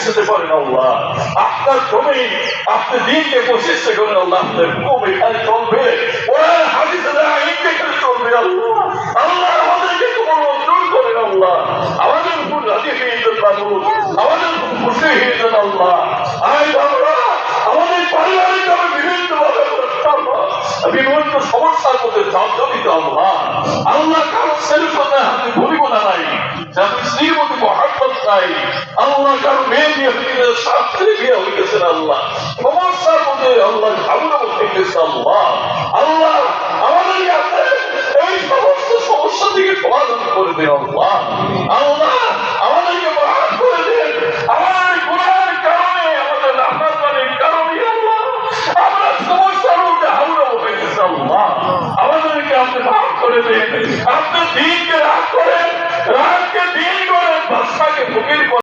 পৌঁছতে পারেন আল্লাহ। আপনার জমি আপনি দিনকে প্রতিষ্ঠা করেন আল্লাহ। আপনার হুকুম এখানে চলবে, কোরআন হাদিসে এখানে চলবে আল্লাহ। আল্লাহ আমাদেরকে তোমার মঞ্জুর করেন আল্লাহ। আমাদের উপর রাজি হয়ে যেন মানুষ, আমাদের উপর খুশি হয়ে যেন আল্লাহ। আয় বাবা, আমাদের পারিবারিক ভাবে বিভিন্ন ভাবে বিভিন্ন সমস্যার মধ্যে জর্জরিত আল্লাহ। আল্লাহ কারো ছেলে সন্তান হাতে ভুলিব না নাই, যাদের স্ত্রীর মধ্যে মহাত্মত নাই আল্লাহ, কারো মেয়ে দিয়ে হয়ে শাস্ত্রে বিয়ে হয়ে গেছেন আল্লাহ, সমস্যার মধ্যে আল্লাহ ভাবনা হয়ে গেছে আল্লাহ। আল্লাহ আমাদের এই সমস্ত সমস্যা থেকে সমাধান করে দেন আল্লাহ। আল্লাহ আমাদেরকে মাফ করে দেন। আমাদের গুনাহের কারণে, আমাদের নাফরমানির কারণে আল্লাহ আমরা সমস্যার মধ্যে হাওড়া হয়ে গেছে আল্লাহ। আমাদেরকে আপনি মাফ করে দেন। আপনি দিনকে রাগ করেন, রাগকে দিন করেন, বাদশাকে ফকির করেন।